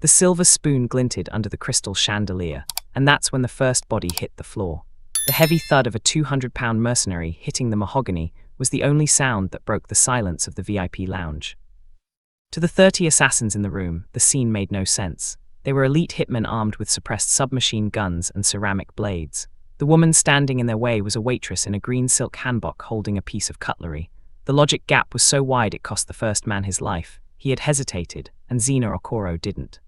The silver spoon glinted under the crystal chandelier, and that's when the first body hit the floor. The heavy thud of a 200-pound mercenary hitting the mahogany was the only sound that broke the silence of the VIP lounge. To the 30 assassins in the room, the scene made no sense. They were elite hitmen armed with suppressed submachine guns and ceramic blades. The woman standing in their way was a waitress in a green silk hanbok holding a piece of cutlery. The logic gap was so wide it cost the first man his life. He had hesitated, and Zina Okoro didn't.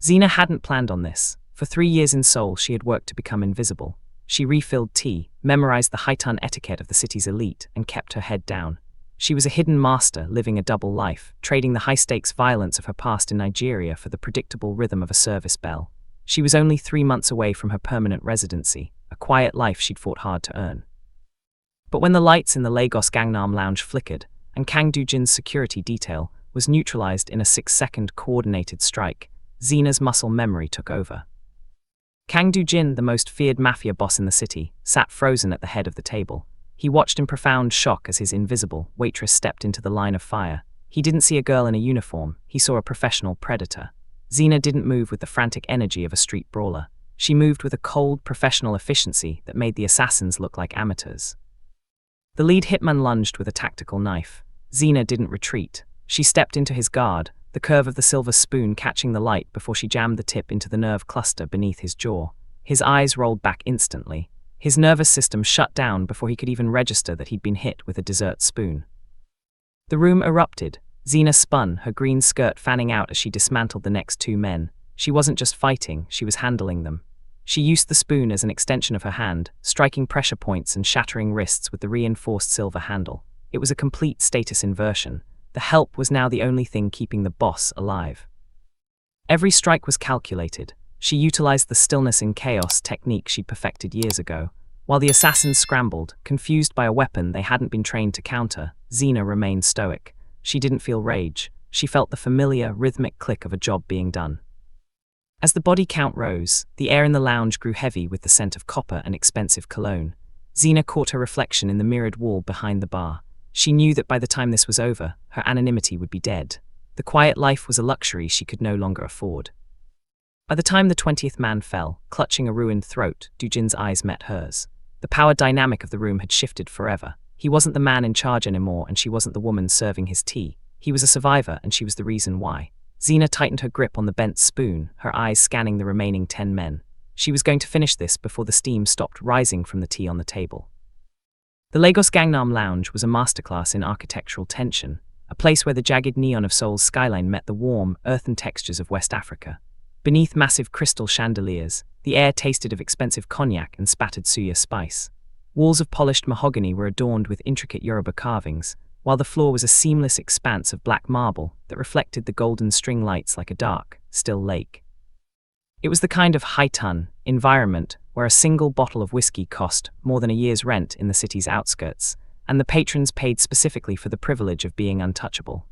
Zina hadn't planned on this. For 3 years in Seoul, she had worked to become invisible. She refilled tea, memorized the high-ton etiquette of the city's elite, and kept her head down. She was a hidden master, living a double life, trading the high-stakes violence of her past in Nigeria for the predictable rhythm of a service bell. She was only 3 months away from her permanent residency, a quiet life she'd fought hard to earn. But when the lights in the Lagos-Gangnam lounge flickered, and Kang Do-jin's security detail was neutralized in a 6-second coordinated strike, Zina's muscle memory took over. Kang Do-jin, the most feared mafia boss in the city, sat frozen at the head of the table. He watched in profound shock as his invisible waitress stepped into the line of fire. He didn't see a girl in a uniform, he saw a professional predator. Zina didn't move with the frantic energy of a street brawler. She moved with a cold, professional efficiency that made the assassins look like amateurs. The lead hitman lunged with a tactical knife. Zina didn't retreat. She stepped into his guard, the curve of the silver spoon catching the light before she jammed the tip into the nerve cluster beneath his jaw. His eyes rolled back instantly. His nervous system shut down before he could even register that he'd been hit with a dessert spoon. The room erupted. Zina spun, her green skirt fanning out as she dismantled the next 2 men. She wasn't just fighting, she was handling them. She used the spoon as an extension of her hand, striking pressure points and shattering wrists with the reinforced silver handle. It was a complete status inversion. The help was now the only thing keeping the boss alive. Every strike was calculated. She utilized the stillness in chaos technique she'd perfected years ago. While the assassins scrambled, confused by a weapon they hadn't been trained to counter, Zina remained stoic. She didn't feel rage. She felt the familiar, rhythmic click of a job being done. As the body count rose, the air in the lounge grew heavy with the scent of copper and expensive cologne. Zina caught her reflection in the mirrored wall behind the bar. She knew that by the time this was over, her anonymity would be dead. The quiet life was a luxury she could no longer afford. By the time the 20th man fell, clutching a ruined throat, Do-jin's eyes met hers. The power dynamic of the room had shifted forever. He wasn't the man in charge anymore, and she wasn't the woman serving his tea. He was a survivor, and she was the reason why. Zina tightened her grip on the bent spoon, her eyes scanning the remaining 10 men. She was going to finish this before the steam stopped rising from the tea on the table. The Lagos-Gangnam lounge was a masterclass in architectural tension, a place where the jagged neon of Seoul's skyline met the warm, earthen textures of West Africa. Beneath massive crystal chandeliers, the air tasted of expensive cognac and spattered suya spice. Walls of polished mahogany were adorned with intricate Yoruba carvings, while the floor was a seamless expanse of black marble that reflected the golden string lights like a dark, still lake. It was the kind of high-ton environment where a single bottle of whiskey cost more than a year's rent in the city's outskirts, and the patrons paid specifically for the privilege of being untouchable.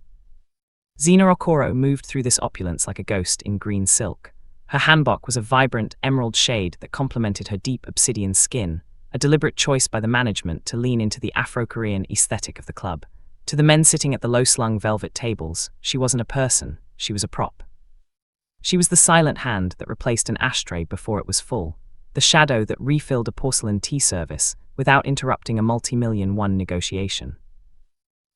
Zina Okoro moved through this opulence like a ghost in green silk. Her hanbok was a vibrant emerald shade that complemented her deep obsidian skin, a deliberate choice by the management to lean into the Afro-Korean aesthetic of the club. To the men sitting at the low-slung velvet tables, she wasn't a person, she was a prop. She was the silent hand that replaced an ashtray before it was full, the shadow that refilled a porcelain tea service without interrupting a multi-million-won negotiation.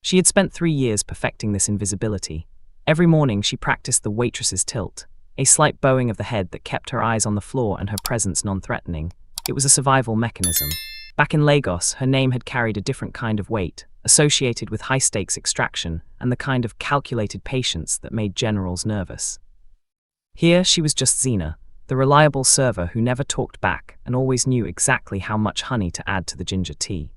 She had spent 3 years perfecting this invisibility. Every morning she practiced the waitress's tilt, a slight bowing of the head that kept her eyes on the floor and her presence non-threatening. It was a survival mechanism. Back in Lagos, her name had carried a different kind of weight, associated with high-stakes extraction and the kind of calculated patience that made generals nervous. Here she was just Zina, the reliable server who never talked back and always knew exactly how much honey to add to the ginger tea.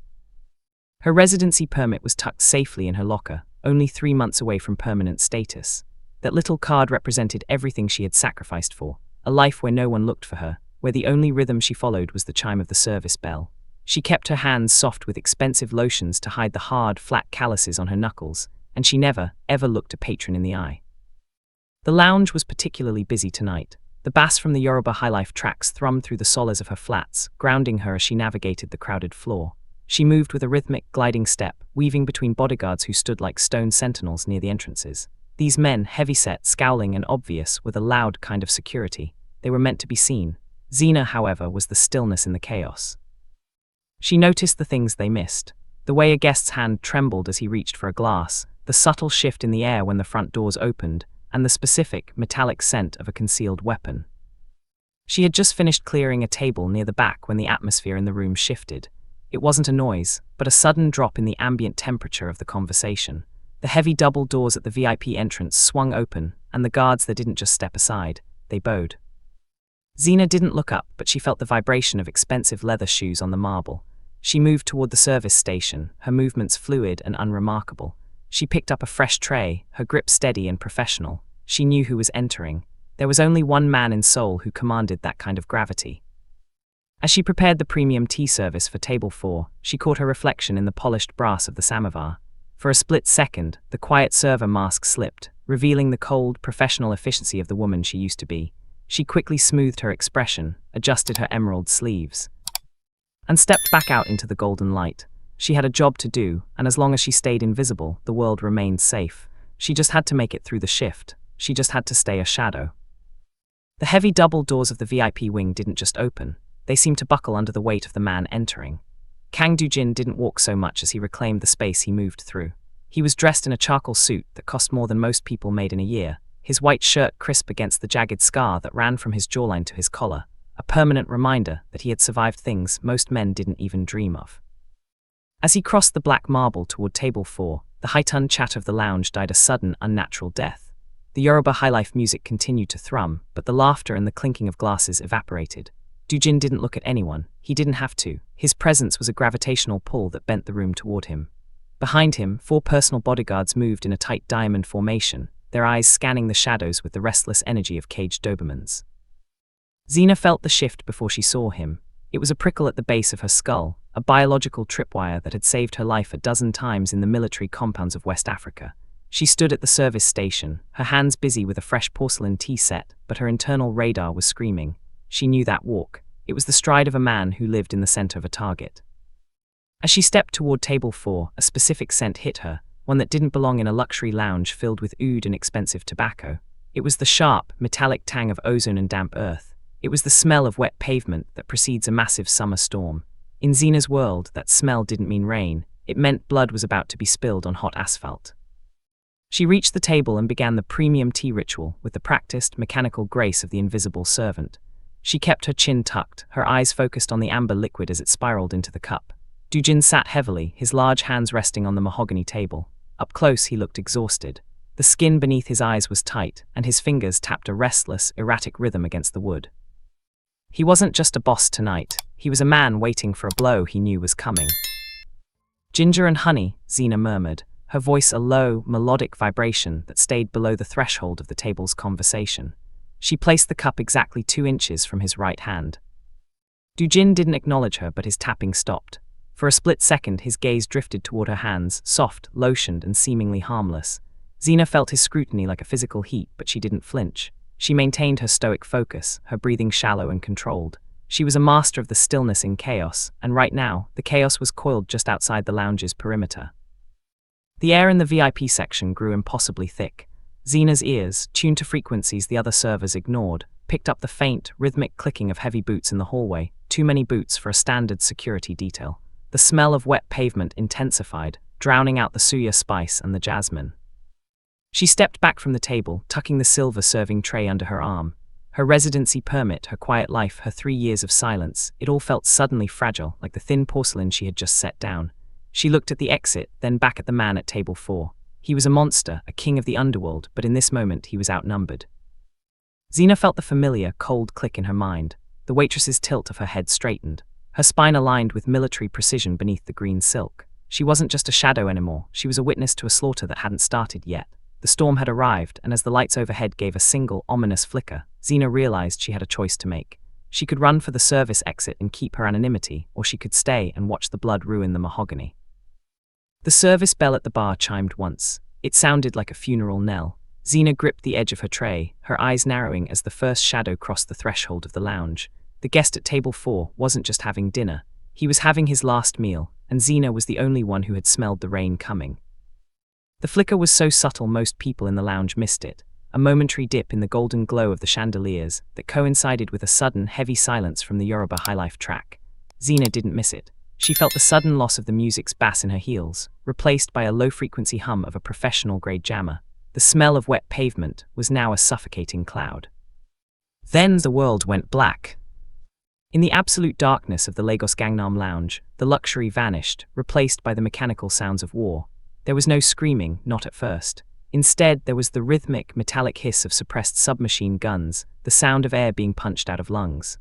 Her residency permit was tucked safely in her locker, only 3 months away from permanent status. That little card represented everything she had sacrificed for, a life where no one looked for her, where the only rhythm she followed was the chime of the service bell. She kept her hands soft with expensive lotions to hide the hard, flat calluses on her knuckles, and she never, ever looked a patron in the eye. The lounge was particularly busy tonight. The bass from the Yoruba highlife tracks thrummed through the soles of her flats, grounding her as she navigated the crowded floor. She moved with a rhythmic, gliding step, weaving between bodyguards who stood like stone sentinels near the entrances. These men, heavyset, scowling and obvious, were the loud kind of security. They were meant to be seen. Zina, however, was the stillness in the chaos. She noticed the things they missed. The way a guest's hand trembled as he reached for a glass, the subtle shift in the air when the front doors opened, and the specific, metallic scent of a concealed weapon. She had just finished clearing a table near the back when the atmosphere in the room shifted. It wasn't a noise, but a sudden drop in the ambient temperature of the conversation. The heavy double doors at the VIP entrance swung open, and the guards there didn't just step aside, they bowed. Zina didn't look up, but she felt the vibration of expensive leather shoes on the marble. She moved toward the service station, her movements fluid and unremarkable. She picked up a fresh tray, her grip steady and professional. She knew who was entering. There was only one man in Seoul who commanded that kind of gravity. As she prepared the premium tea service for table 4, she caught her reflection in the polished brass of the samovar. For a split second, the quiet server mask slipped, revealing the cold, professional efficiency of the woman she used to be. She quickly smoothed her expression, adjusted her emerald sleeves, and stepped back out into the golden light. She had a job to do, and as long as she stayed invisible, the world remained safe. She just had to make it through the shift. She just had to stay a shadow. The heavy double doors of the VIP wing didn't just open. They seemed to buckle under the weight of the man entering. Kang Doo-jin didn't walk so much as he reclaimed the space he moved through. He was dressed in a charcoal suit that cost more than most people made in a year, his white shirt crisp against the jagged scar that ran from his jawline to his collar, a permanent reminder that he had survived things most men didn't even dream of. As he crossed the black marble toward table 4, the high-toned chat of the lounge died a sudden, unnatural death. The Yoruba highlife music continued to thrum, but the laughter and the clinking of glasses evaporated. Doo-jin didn't look at anyone. He didn't have to. His presence was a gravitational pull that bent the room toward him. Behind him, 4 personal bodyguards moved in a tight diamond formation, their eyes scanning the shadows with the restless energy of caged Dobermans. Zina felt the shift before she saw him. It was a prickle at the base of her skull, a biological tripwire that had saved her life a dozen times in the military compounds of West Africa. She stood at the service station, her hands busy with a fresh porcelain tea set, but her internal radar was screaming. She knew that walk. It was the stride of a man who lived in the center of a target. As she stepped toward table 4, a specific scent hit her, one that didn't belong in a luxury lounge filled with oud and expensive tobacco. It was the sharp, metallic tang of ozone and damp earth. It was the smell of wet pavement that precedes a massive summer storm. In Zina's world, that smell didn't mean rain. It meant blood was about to be spilled on hot asphalt. She reached the table and began the premium tea ritual with the practiced, mechanical grace of the invisible servant. She kept her chin tucked, her eyes focused on the amber liquid as it spiraled into the cup. Doo-jin sat heavily, his large hands resting on the mahogany table. Up close, he looked exhausted. The skin beneath his eyes was tight, and his fingers tapped a restless, erratic rhythm against the wood. He wasn't just a boss tonight. He was a man waiting for a blow he knew was coming. "Ginger and honey," Zina murmured, her voice a low, melodic vibration that stayed below the threshold of the table's conversation. She placed the cup exactly 2 inches from his right hand. Doo-jin didn't acknowledge her, but his tapping stopped. For a split second, his gaze drifted toward her hands, soft, lotioned, and seemingly harmless. Zina felt his scrutiny like a physical heat, but she didn't flinch. She maintained her stoic focus, her breathing shallow and controlled. She was a master of the stillness in chaos, and right now, the chaos was coiled just outside the lounge's perimeter. The air in the VIP section grew impossibly thick. Zina's ears, tuned to frequencies the other servers ignored, picked up the faint, rhythmic clicking of heavy boots in the hallway, too many boots for a standard security detail. The smell of wet pavement intensified, drowning out the suya spice and the jasmine. She stepped back from the table, tucking the silver serving tray under her arm. Her residency permit, her quiet life, her 3 years of silence, it all felt suddenly fragile, like the thin porcelain she had just set down. She looked at the exit, then back at the man at table 4. He was a monster, a king of the underworld, but in this moment he was outnumbered. Zina felt the familiar, cold click in her mind. The waitress's tilt of her head straightened, her spine aligned with military precision beneath the green silk. She wasn't just a shadow anymore, she was a witness to a slaughter that hadn't started yet. The storm had arrived, and as the lights overhead gave a single, ominous flicker, Zina realized she had a choice to make. She could run for the service exit and keep her anonymity, or she could stay and watch the blood ruin the mahogany. The service bell at the bar chimed once. It sounded like a funeral knell. Zina gripped the edge of her tray, her eyes narrowing as the first shadow crossed the threshold of the lounge. The guest at table 4 wasn't just having dinner. He was having his last meal, and Zina was the only one who had smelled the rain coming. The flicker was so subtle most people in the lounge missed it, a momentary dip in the golden glow of the chandeliers that coincided with a sudden, heavy silence from the Yoruba highlife track. Zina didn't miss it. She felt the sudden loss of the music's bass in her heels, replaced by a low-frequency hum of a professional-grade jammer. The smell of wet pavement was now a suffocating cloud. Then the world went black. In the absolute darkness of the Lagos-Gangnam lounge, the luxury vanished, replaced by the mechanical sounds of war. There was no screaming, not at first. Instead, there was the rhythmic, metallic hiss of suppressed submachine guns, the sound of air being punched out of lungs.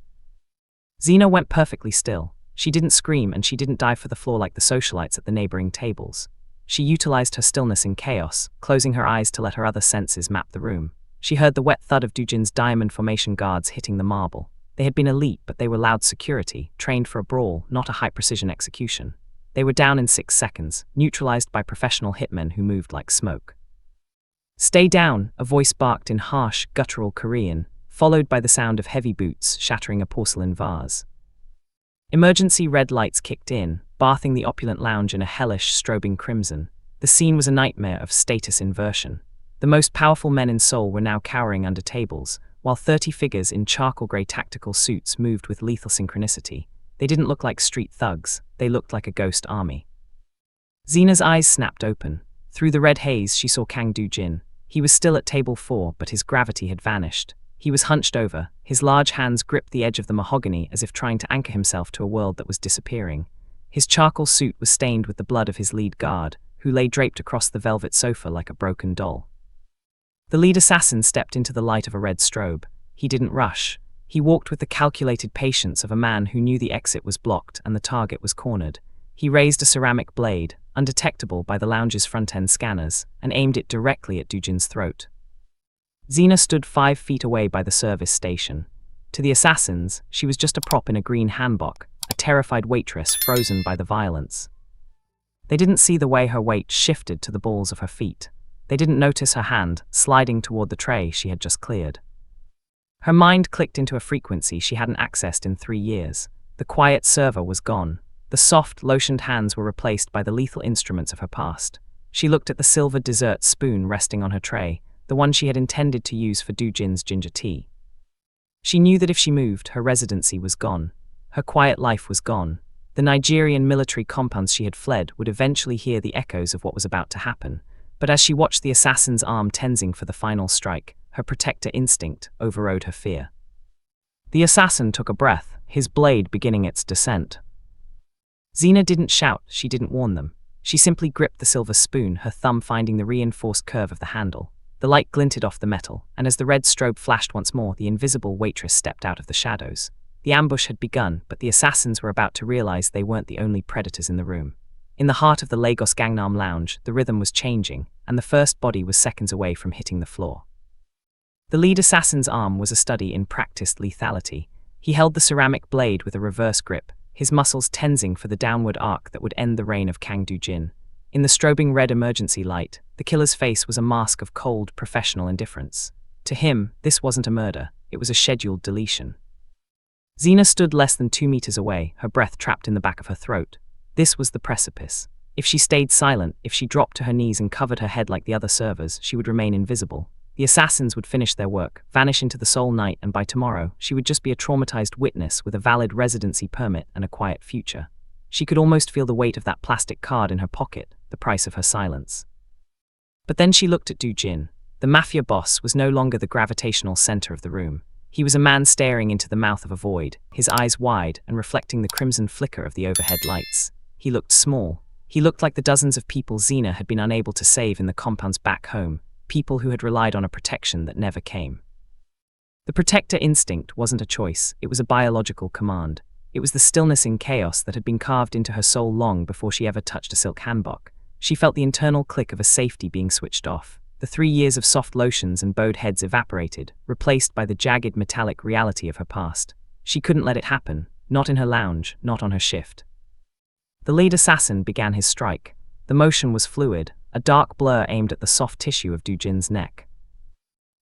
Zina went perfectly still. She didn't scream and she didn't dive for the floor like the socialites at the neighboring tables. She utilized her stillness in chaos, closing her eyes to let her other senses map the room. She heard the wet thud of Dujin's diamond formation guards hitting the marble. They had been elite, but they were loud security, trained for a brawl, not a high-precision execution. They were down in 6 seconds, neutralized by professional hitmen who moved like smoke. "Stay down," a voice barked in harsh, guttural Korean, followed by the sound of heavy boots shattering a porcelain vase. Emergency red lights kicked in, bathing the opulent lounge in a hellish, strobing crimson. The scene was a nightmare of status inversion. The most powerful men in Seoul were now cowering under tables, while 30 figures in charcoal-grey tactical suits moved with lethal synchronicity. They didn't look like street thugs, they looked like a ghost army. Zina's eyes snapped open. Through the red haze, she saw Kang Do-jin. He was still at table 4, but his gravity had vanished. He was hunched over, his large hands gripped the edge of the mahogany as if trying to anchor himself to a world that was disappearing. His charcoal suit was stained with the blood of his lead guard, who lay draped across the velvet sofa like a broken doll. The lead assassin stepped into the light of a red strobe. He didn't rush. He walked with the calculated patience of a man who knew the exit was blocked and the target was cornered. He raised a ceramic blade, undetectable by the lounge's front-end scanners, and aimed it directly at Dujin's throat. Zina stood 5 feet away by the service station. To the assassins, she was just a prop in a green hanbok, a terrified waitress frozen by the violence. They didn't see the way her weight shifted to the balls of her feet. They didn't notice her hand sliding toward the tray she had just cleared. Her mind clicked into a frequency she hadn't accessed in 3 years. The quiet server was gone. The soft, lotioned hands were replaced by the lethal instruments of her past. She looked at the silver dessert spoon resting on her tray, the one she had intended to use for Dujin's ginger tea. She knew that if she moved, her residency was gone. Her quiet life was gone. The Nigerian military compounds she had fled would eventually hear the echoes of what was about to happen. But as she watched the assassin's arm tensing for the final strike, her protector instinct overrode her fear. The assassin took a breath, his blade beginning its descent. Zina didn't shout, she didn't warn them. She simply gripped the silver spoon, her thumb finding the reinforced curve of the handle. The light glinted off the metal, and as the red strobe flashed once more, the invisible waitress stepped out of the shadows. The ambush had begun, but the assassins were about to realize they weren't the only predators in the room. In the heart of the Lagos-Gangnam lounge, the rhythm was changing, and the first body was seconds away from hitting the floor. The lead assassin's arm was a study in practiced lethality. He held the ceramic blade with a reverse grip, his muscles tensing for the downward arc that would end the reign of Kang Do-jin. In the strobing red emergency light, the killer's face was a mask of cold, professional indifference. To him, this wasn't a murder, it was a scheduled deletion. Zina stood less than 2 meters away, her breath trapped in the back of her throat. This was the precipice. If she stayed silent, if she dropped to her knees and covered her head like the other servers, she would remain invisible. The assassins would finish their work, vanish into the Seoul night, and by tomorrow, she would just be a traumatized witness with a valid residency permit and a quiet future. She could almost feel the weight of that plastic card in her pocket, the price of her silence. But then she looked at Dujin. The Mafia boss was no longer the gravitational center of the room. He was a man staring into the mouth of a void, his eyes wide and reflecting the crimson flicker of the overhead lights. He looked small. He looked like the dozens of people Zina had been unable to save in the compounds back home, people who had relied on a protection that never came. The protector instinct wasn't a choice, it was a biological command. It was the stillness in chaos that had been carved into her soul long before she ever touched a silk hanbok. She felt the internal click of a safety being switched off. The 3 years of soft lotions and bowed heads evaporated, replaced by the jagged metallic reality of her past. She couldn't let it happen, not in her lounge, not on her shift. The lead assassin began his strike. The motion was fluid, a dark blur aimed at the soft tissue of Dujin's neck.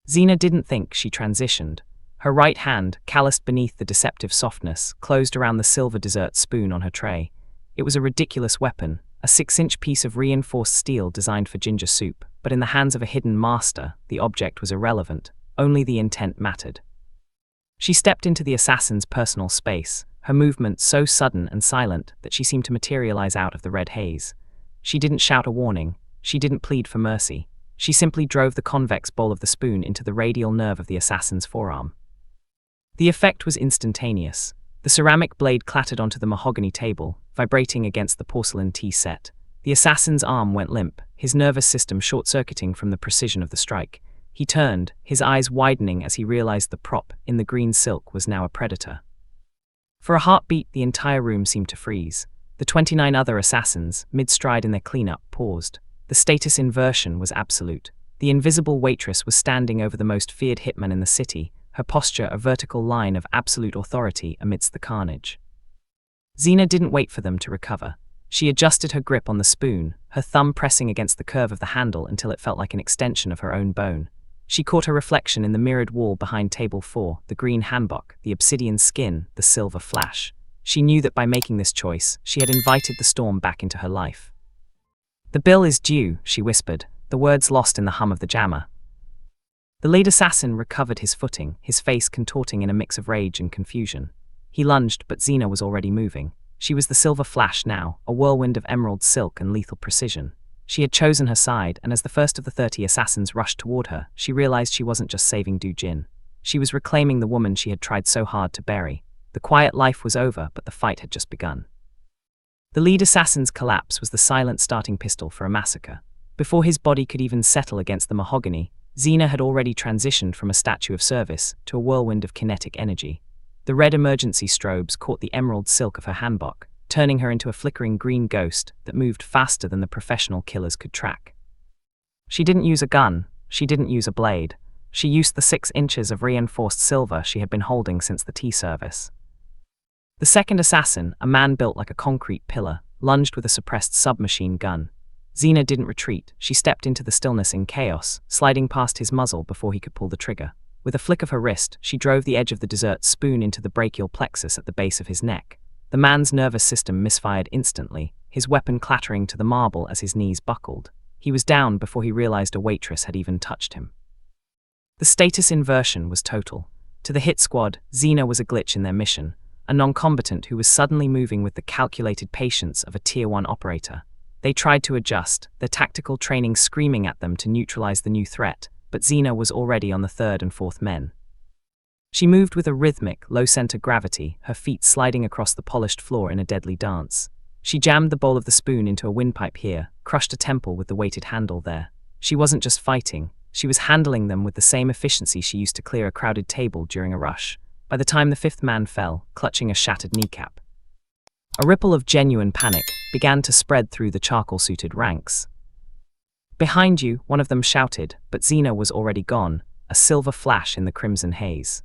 Zina didn't think, she transitioned. Her right hand, calloused beneath the deceptive softness, closed around the silver dessert spoon on her tray. It was a ridiculous weapon, a 6-inch piece of reinforced steel designed for ginger soup, but in the hands of a hidden master, the object was irrelevant, only the intent mattered. She stepped into the assassin's personal space, her movement so sudden and silent that she seemed to materialize out of the red haze. She didn't shout a warning, she didn't plead for mercy. She simply drove the convex bowl of the spoon into the radial nerve of the assassin's forearm. The effect was instantaneous. The ceramic blade clattered onto the mahogany table, vibrating against the porcelain tea set. The assassin's arm went limp, his nervous system short-circuiting from the precision of the strike. He turned, his eyes widening as he realized the prop in the green silk was now a predator. For a heartbeat, the entire room seemed to freeze. The 29 other assassins, mid-stride in their cleanup, paused. The status inversion was absolute. The invisible waitress was standing over the most feared hitman in the city, her posture a vertical line of absolute authority amidst the carnage. Zina didn't wait for them to recover. She adjusted her grip on the spoon, her thumb pressing against the curve of the handle until it felt like an extension of her own bone. She caught her reflection in the mirrored wall behind table 4, the green hanbok, the obsidian skin, the silver flash. She knew that by making this choice, she had invited the storm back into her life. "The bill is due," she whispered, the words lost in the hum of the jammer. The lead assassin recovered his footing, his face contorting in a mix of rage and confusion. He lunged, but Zina was already moving. She was the silver flash now, a whirlwind of emerald silk and lethal precision. She had chosen her side, and as the first of the 30 assassins rushed toward her, she realized she wasn't just saving Du Jin. She was reclaiming the woman she had tried so hard to bury. The quiet life was over, but the fight had just begun. The lead assassin's collapse was the silent starting pistol for a massacre. Before his body could even settle against the mahogany, Zina had already transitioned from a statue of service to a whirlwind of kinetic energy. The red emergency strobes caught the emerald silk of her hanbok, turning her into a flickering green ghost that moved faster than the professional killers could track. She didn't use a gun, she didn't use a blade. She used the 6 inches of reinforced silver she had been holding since the tea service. The second assassin, a man built like a concrete pillar, lunged with a suppressed submachine gun. Zina didn't retreat. She stepped into the stillness in chaos, sliding past his muzzle before he could pull the trigger. With a flick of her wrist, she drove the edge of the dessert spoon into the brachial plexus at the base of his neck. The man's nervous system misfired instantly, his weapon clattering to the marble as his knees buckled. He was down before he realized a waitress had even touched him. The status inversion was total. To the hit squad, Zina was a glitch in their mission, a non-combatant who was suddenly moving with the calculated patience of a Tier 1 operator. They tried to adjust, their tactical training screaming at them to neutralize the new threat, but Zina was already on the 3rd and 4th men. She moved with a rhythmic, low-center gravity, her feet sliding across the polished floor in a deadly dance. She jammed the bowl of the spoon into a windpipe here, crushed a temple with the weighted handle there. She wasn't just fighting, she was handling them with the same efficiency she used to clear a crowded table during a rush. By the time the 5th man fell, clutching a shattered kneecap, a ripple of genuine panic began to spread through the charcoal-suited ranks. "Behind you," one of them shouted, but Zina was already gone, a silver flash in the crimson haze.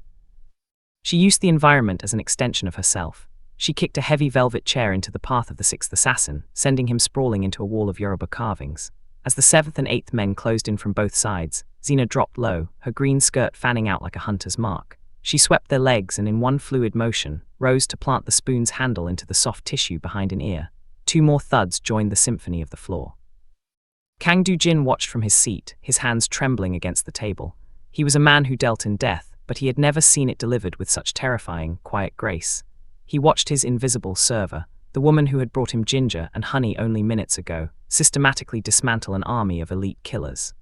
She used the environment as an extension of herself. She kicked a heavy velvet chair into the path of the 6th assassin, sending him sprawling into a wall of Yoruba carvings. As the 7th and 8th men closed in from both sides, Zina dropped low, her green skirt fanning out like a hunter's mark. She swept their legs and in one fluid motion, rose to plant the spoon's handle into the soft tissue behind an ear. 2 more thuds joined the symphony of the floor. Kang Du-jin watched from his seat, his hands trembling against the table. He was a man who dealt in death, but he had never seen it delivered with such terrifying, quiet grace. He watched his invisible server, the woman who had brought him ginger and honey only minutes ago, systematically dismantle an army of elite killers.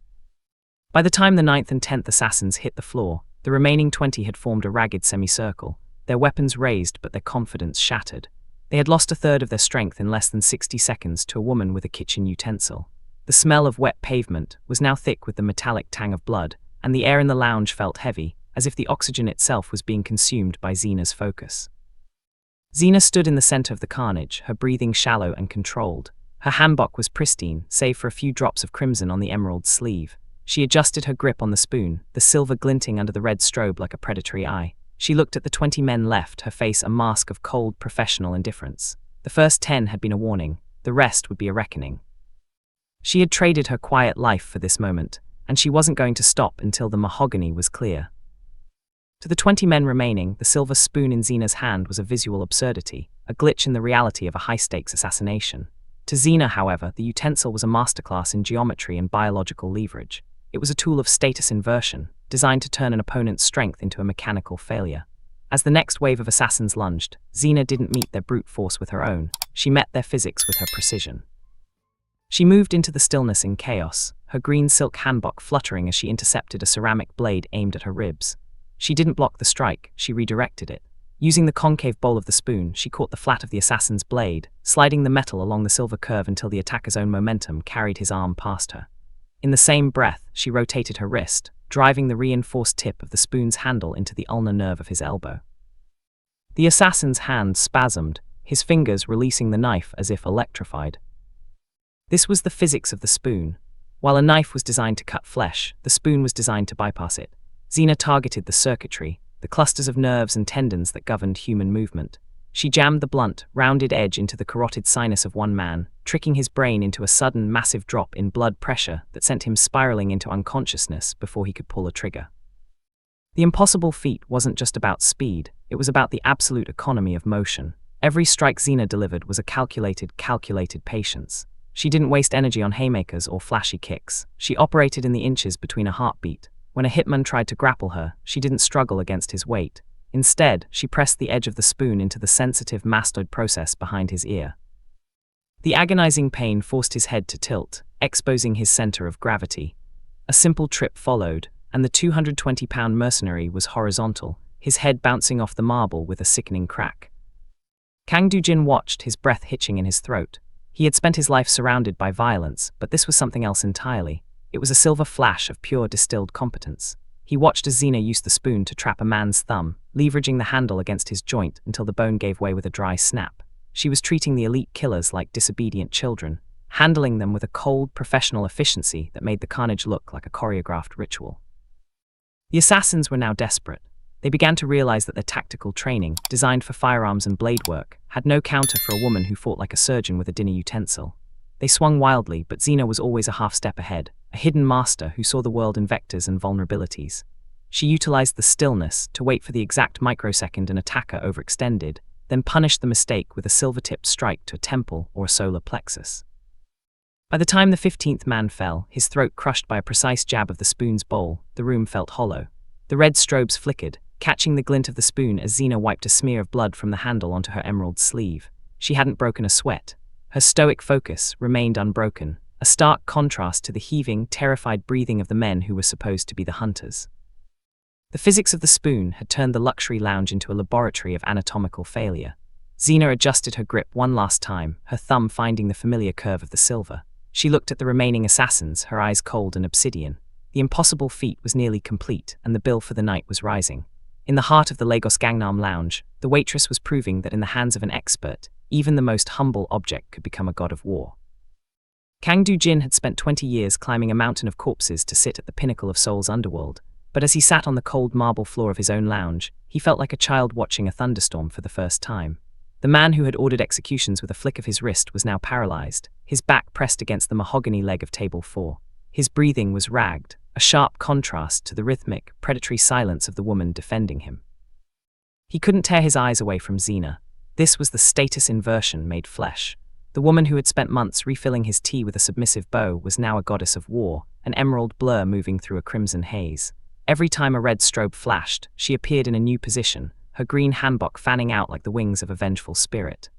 By the time the 9th and 10th assassins hit the floor, the remaining 20 had formed a ragged semicircle, their weapons raised but their confidence shattered. They had lost a third of their strength in less than 60 seconds to a woman with a kitchen utensil. The smell of wet pavement was now thick with the metallic tang of blood, and the air in the lounge felt heavy, as if the oxygen itself was being consumed by Zina's focus. Zina stood in the center of the carnage, her breathing shallow and controlled. Her hanbok was pristine, save for a few drops of crimson on the emerald sleeve. She adjusted her grip on the spoon, the silver glinting under the red strobe like a predatory eye. She looked at the 20 men left, her face a mask of cold, professional indifference. The first 10 had been a warning, the rest would be a reckoning. She had traded her quiet life for this moment, and she wasn't going to stop until the mahogany was clear. To the 20 men remaining, the silver spoon in Zina's hand was a visual absurdity, a glitch in the reality of a high-stakes assassination. To Zina, however, the utensil was a masterclass in geometry and biological leverage. It was a tool of status inversion, designed to turn an opponent's strength into a mechanical failure. As the next wave of assassins lunged, Zina didn't meet their brute force with her own, she met their physics with her precision. She moved into the stillness in chaos, her green silk hanbok fluttering as she intercepted a ceramic blade aimed at her ribs. She didn't block the strike, she redirected it. Using the concave bowl of the spoon, she caught the flat of the assassin's blade, sliding the metal along the silver curve until the attacker's own momentum carried his arm past her. In the same breath, she rotated her wrist, driving the reinforced tip of the spoon's handle into the ulnar nerve of his elbow. The assassin's hand spasmed, his fingers releasing the knife as if electrified. This was the physics of the spoon. While a knife was designed to cut flesh, the spoon was designed to bypass it. Zina targeted the circuitry, the clusters of nerves and tendons that governed human movement. She jammed the blunt, rounded edge into the carotid sinus of one man, tricking his brain into a sudden, massive drop in blood pressure that sent him spiraling into unconsciousness before he could pull a trigger. The impossible feat wasn't just about speed, it was about the absolute economy of motion. Every strike Zina delivered was a calculated patience. She didn't waste energy on haymakers or flashy kicks. She operated in the inches between a heartbeat. When a hitman tried to grapple her, she didn't struggle against his weight. Instead, she pressed the edge of the spoon into the sensitive mastoid process behind his ear. The agonizing pain forced his head to tilt, exposing his center of gravity. A simple trip followed, and the 220-pound mercenary was horizontal, his head bouncing off the marble with a sickening crack. Kang Do-jin watched, his breath hitching in his throat. He had spent his life surrounded by violence, but this was something else entirely. It was a silver flash of pure distilled competence. He watched as Zina used the spoon to trap a man's thumb, leveraging the handle against his joint until the bone gave way with a dry snap. She was treating the elite killers like disobedient children, handling them with a cold, professional efficiency that made the carnage look like a choreographed ritual. The assassins were now desperate. They began to realize that their tactical training, designed for firearms and blade work, had no counter for a woman who fought like a surgeon with a dinner utensil. They swung wildly, but Zina was always a half step ahead, a hidden master who saw the world in vectors and vulnerabilities. She utilized the stillness to wait for the exact microsecond an attacker overextended, then punished the mistake with a silver-tipped strike to a temple or a solar plexus. By the time the 15th man fell, his throat crushed by a precise jab of the spoon's bowl, the room felt hollow. The red strobes flickered, catching the glint of the spoon as Zina wiped a smear of blood from the handle onto her emerald sleeve. She hadn't broken a sweat. Her stoic focus remained unbroken, a stark contrast to the heaving, terrified breathing of the men who were supposed to be the hunters. The physics of the spoon had turned the luxury lounge into a laboratory of anatomical failure. Zina adjusted her grip one last time, her thumb finding the familiar curve of the silver. She looked at the remaining assassins, her eyes cold and obsidian. The impossible feat was nearly complete, and the bill for the night was rising. In the heart of the Lagos-Gangnam lounge, the waitress was proving that in the hands of an expert, even the most humble object could become a god of war. Kang Do-jin had spent 20 years climbing a mountain of corpses to sit at the pinnacle of Seoul's underworld, but as he sat on the cold marble floor of his own lounge, he felt like a child watching a thunderstorm for the first time. The man who had ordered executions with a flick of his wrist was now paralyzed, his back pressed against the mahogany leg of table 4. His breathing was ragged, a sharp contrast to the rhythmic, predatory silence of the woman defending him. He couldn't tear his eyes away from Zina. This was the status inversion made flesh. The woman who had spent months refilling his tea with a submissive bow was now a goddess of war, an emerald blur moving through a crimson haze. Every time a red strobe flashed, she appeared in a new position, her green hanbok fanning out like the wings of a vengeful spirit.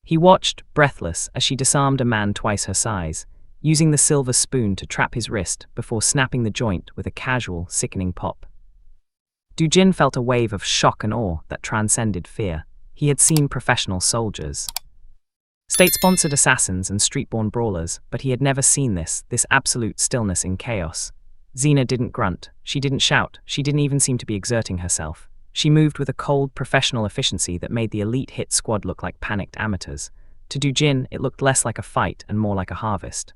He watched, breathless, as she disarmed a man twice her size, using the silver spoon to trap his wrist before snapping the joint with a casual, sickening pop. Do-jin felt a wave of shock and awe that transcended fear. He had seen professional soldiers, state-sponsored assassins and street-born brawlers, but he had never seen this absolute stillness in chaos. Zina didn't grunt, she didn't shout, she didn't even seem to be exerting herself. She moved with a cold, professional efficiency that made the elite hit squad look like panicked amateurs. To Do-jin, it looked less like a fight and more like a harvest.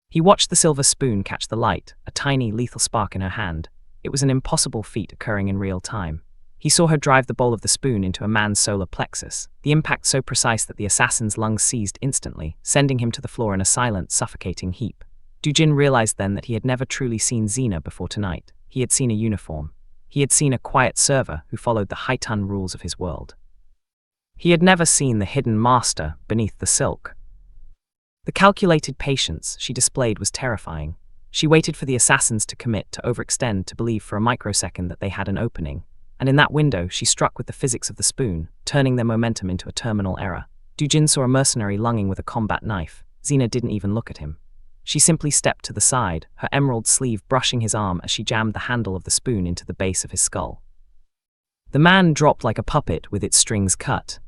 He watched the silver spoon catch the light, a tiny, lethal spark in her hand. It was an impossible feat occurring in real time. He saw her drive the bowl of the spoon into a man's solar plexus, the impact so precise that the assassin's lungs seized instantly, sending him to the floor in a silent, suffocating heap. Do-jin realized then that he had never truly seen Zina before tonight. He had seen a uniform. He had seen a quiet server who followed the high-ton rules of his world. He had never seen the hidden master beneath the silk. The calculated patience she displayed was terrifying. She waited for the assassins to commit, to overextend, to believe for a microsecond that they had an opening. And in that window, she struck with the physics of the spoon, turning their momentum into a terminal error. Dujin saw a mercenary lunging with a combat knife. Zina didn't even look at him. She simply stepped to the side, her emerald sleeve brushing his arm as she jammed the handle of the spoon into the base of his skull. The man dropped like a puppet with its strings cut.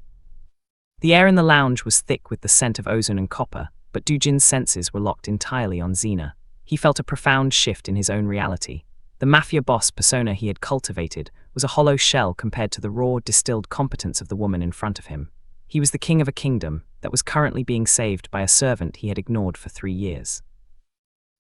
The air in the lounge was thick with the scent of ozone and copper, but Dujin's senses were locked entirely on Zina. He felt a profound shift in his own reality. The Mafia boss persona he had cultivated was a hollow shell compared to the raw, distilled competence of the woman in front of him. He was the king of a kingdom that was currently being saved by a servant he had ignored for 3 years.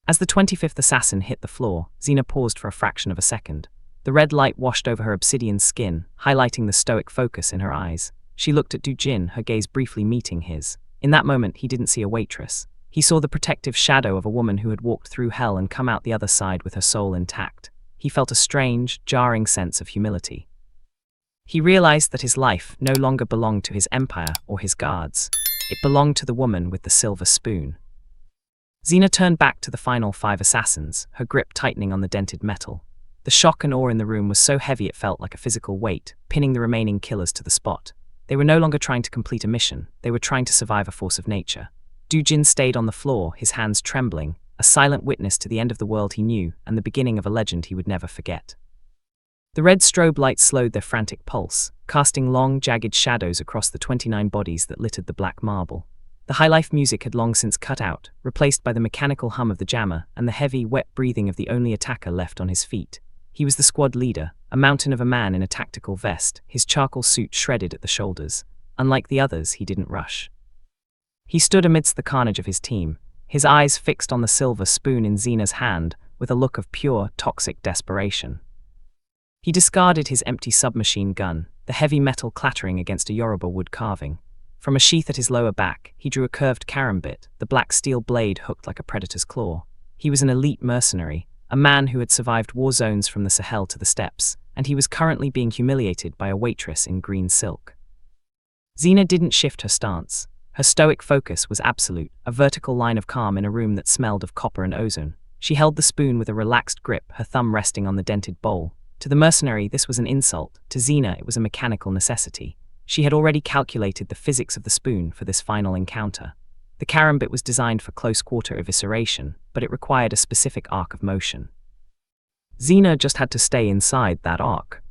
As the 25th assassin hit the floor, Zina paused for a fraction of a second. The red light washed over her obsidian skin, highlighting the stoic focus in her eyes. She looked at Dujin, her gaze briefly meeting his. In that moment, he didn't see a waitress. He saw the protective shadow of a woman who had walked through hell and come out the other side with her soul intact. He felt a strange, jarring sense of humility. He realized that his life no longer belonged to his empire or his guards. It belonged to the woman with the silver spoon. Zina turned back to the final 5 assassins, her grip tightening on the dented metal. The shock and awe in the room was so heavy it felt like a physical weight, pinning the remaining killers to the spot. They were no longer trying to complete a mission, they were trying to survive a force of nature. Dujin stayed on the floor, his hands trembling, a silent witness to the end of the world he knew and the beginning of a legend he would never forget. The red strobe lights slowed their frantic pulse, casting long, jagged shadows across the 29 bodies that littered the black marble. The high-life music had long since cut out, replaced by the mechanical hum of the jammer and the heavy, wet breathing of the only attacker left on his feet. He was the squad leader, a mountain of a man in a tactical vest, his charcoal suit shredded at the shoulders. Unlike the others, he didn't rush. He stood amidst the carnage of his team, his eyes fixed on the silver spoon in Zina's hand with a look of pure, toxic desperation. He discarded his empty submachine gun, the heavy metal clattering against a Yoruba wood carving. From a sheath at his lower back, he drew a curved karambit, the black steel blade hooked like a predator's claw. He was an elite mercenary, a man who had survived war zones from the Sahel to the steppes, and he was currently being humiliated by a waitress in green silk. Zina didn't shift her stance. Her stoic focus was absolute, a vertical line of calm in a room that smelled of copper and ozone. She held the spoon with a relaxed grip, her thumb resting on the dented bowl. To the mercenary, this was an insult. To Zina, it was a mechanical necessity. She had already calculated the physics of the spoon for this final encounter. The karambit was designed for close-quarter evisceration, but it required a specific arc of motion. Zina just had to stay inside that arc.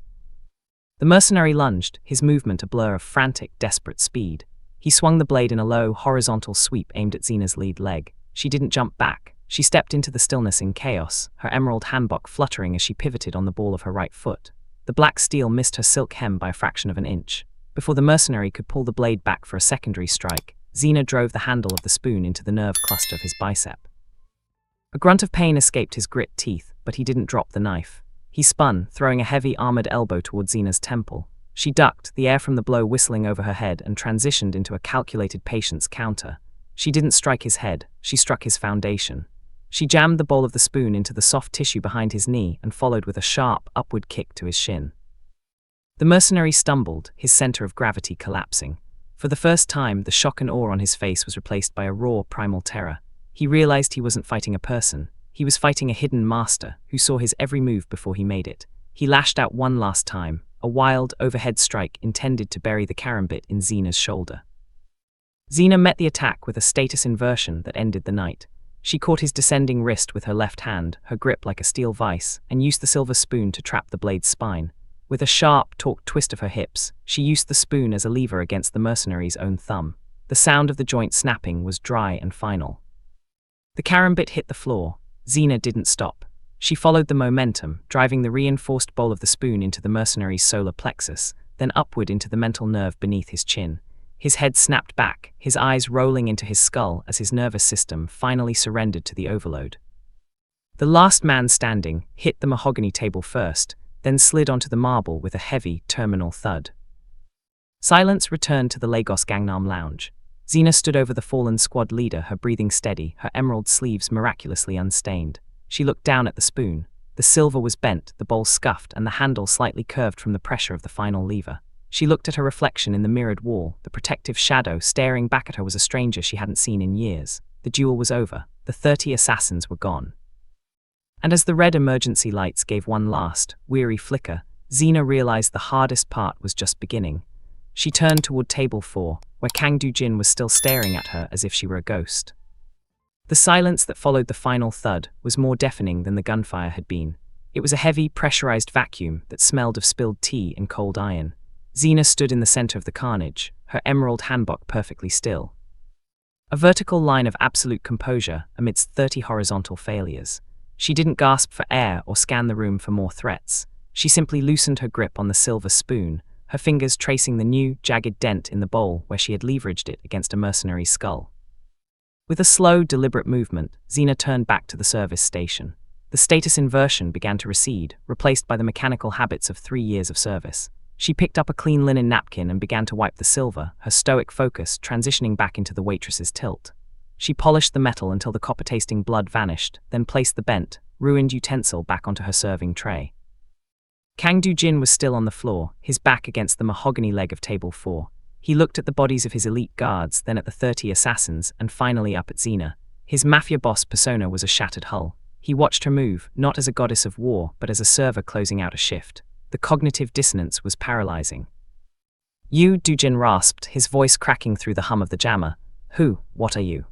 The mercenary lunged, his movement a blur of frantic, desperate speed. He swung the blade in a low, horizontal sweep aimed at Zina's lead leg. She didn't jump back. She stepped into the stillness in chaos, her emerald hanbok fluttering as she pivoted on the ball of her right foot. The black steel missed her silk hem by a fraction of an inch. Before the mercenary could pull the blade back for a secondary strike, Zina drove the handle of the spoon into the nerve cluster of his bicep. A grunt of pain escaped his grit teeth, but he didn't drop the knife. He spun, throwing a heavy armored elbow toward Zina's temple. She ducked, the air from the blow whistling over her head, and transitioned into a calculated patience counter. She didn't strike his head, she struck his foundation. She jammed the bowl of the spoon into the soft tissue behind his knee and followed with a sharp, upward kick to his shin. The mercenary stumbled, his center of gravity collapsing. For the first time, the shock and awe on his face was replaced by a raw, primal terror. He realized he wasn't fighting a person. He was fighting a hidden master who saw his every move before he made it. He lashed out one last time, a wild, overhead strike intended to bury the karambit in Zina's shoulder. Zina met the attack with a status inversion that ended the night. She caught his descending wrist with her left hand, her grip like a steel vice, and used the silver spoon to trap the blade's spine. With a sharp, taut twist of her hips, she used the spoon as a lever against the mercenary's own thumb. The sound of the joint snapping was dry and final. The karambit hit the floor. Zina didn't stop. She followed the momentum, driving the reinforced bowl of the spoon into the mercenary's solar plexus, then upward into the mental nerve beneath his chin. His head snapped back, his eyes rolling into his skull as his nervous system finally surrendered to the overload. The last man standing hit the mahogany table first, then slid onto the marble with a heavy, terminal thud. Silence returned to the Lagos-Gangnam lounge. Zina stood over the fallen squad leader, her breathing steady, her emerald sleeves miraculously unstained. She looked down at the spoon. The silver was bent, the bowl scuffed, and the handle slightly curved from the pressure of the final lever. She looked at her reflection in the mirrored wall. The protective shadow staring back at her was a stranger she hadn't seen in years. The duel was over. The 30 assassins were gone. And as the red emergency lights gave one last, weary flicker, Zina realized the hardest part was just beginning. She turned toward table 4, where Kang Do-jin was still staring at her as if she were a ghost. The silence that followed the final thud was more deafening than the gunfire had been. It was a heavy, pressurized vacuum that smelled of spilled tea and cold iron. Zina stood in the center of the carnage, her emerald hanbok perfectly still. A vertical line of absolute composure amidst 30 horizontal failures. She didn't gasp for air or scan the room for more threats. She simply loosened her grip on the silver spoon, her fingers tracing the new, jagged dent in the bowl where she had leveraged it against a mercenary's skull. With a slow, deliberate movement, Zina turned back to the service station. The status inversion began to recede, replaced by the mechanical habits of 3 years of service. She picked up a clean linen napkin and began to wipe the silver, her stoic focus transitioning back into the waitress's tilt. She polished the metal until the copper-tasting blood vanished, then placed the bent, ruined utensil back onto her serving tray. Kang Do-jin was still on the floor, his back against the mahogany leg of table 4. He looked at the bodies of his elite guards, then at the 30 assassins, and finally up at Zina. His Mafia boss persona was a shattered hull. He watched her move, not as a goddess of war, but as a server closing out a shift. The cognitive dissonance was paralyzing. "You," Do-jin rasped, his voice cracking through the hum of the jammer. "Who? What are you?"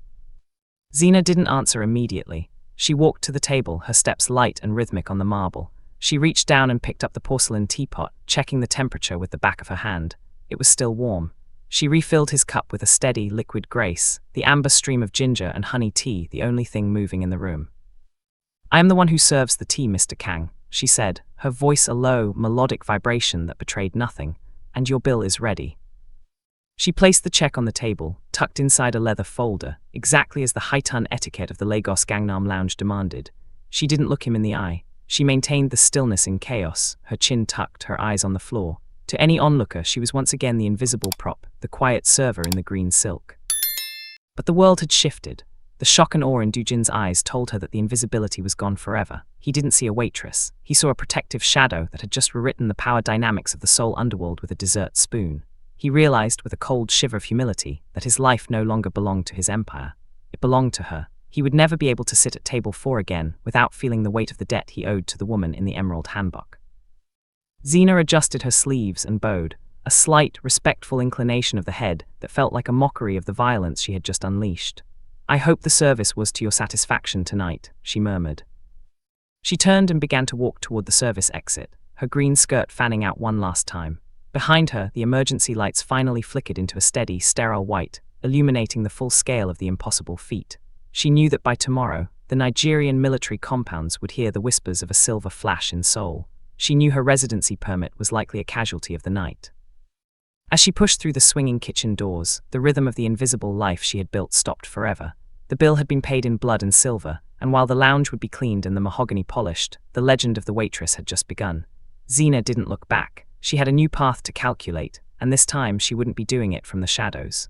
Zina didn't answer immediately. She walked to the table, her steps light and rhythmic on the marble. She reached down and picked up the porcelain teapot, checking the temperature with the back of her hand. It was still warm. She refilled his cup with a steady, liquid grace, the amber stream of ginger and honey tea the only thing moving in the room. "I am the one who serves the tea, Mr. Kang," she said, her voice a low, melodic vibration that betrayed nothing, "and your bill is ready." She placed the check on the table, tucked inside a leather folder, exactly as the high-ton etiquette of the Lagos-Gangnam lounge demanded. She didn't look him in the eye. She maintained the stillness in chaos, her chin tucked, her eyes on the floor. To any onlooker, she was once again the invisible prop, the quiet server in the green silk. But the world had shifted. The shock and awe in Do-jin's eyes told her that the invisibility was gone forever. He didn't see a waitress. He saw a protective shadow that had just rewritten the power dynamics of the Seoul underworld with a dessert spoon. He realized, with a cold shiver of humility, that his life no longer belonged to his empire. It belonged to her. He would never be able to sit at table 4 again without feeling the weight of the debt he owed to the woman in the emerald hanbok. Zina adjusted her sleeves and bowed, a slight, respectful inclination of the head that felt like a mockery of the violence she had just unleashed. "I hope the service was to your satisfaction tonight," she murmured. She turned and began to walk toward the service exit, her green skirt fanning out one last time. Behind her, the emergency lights finally flickered into a steady, sterile white, illuminating the full scale of the impossible feat. She knew that by tomorrow, the Nigerian military compounds would hear the whispers of a silver flash in Seoul. She knew her residency permit was likely a casualty of the night. As she pushed through the swinging kitchen doors, the rhythm of the invisible life she had built stopped forever. The bill had been paid in blood and silver, and while the lounge would be cleaned and the mahogany polished, the legend of the waitress had just begun. Zina didn't look back. She had a new path to calculate, and this time she wouldn't be doing it from the shadows.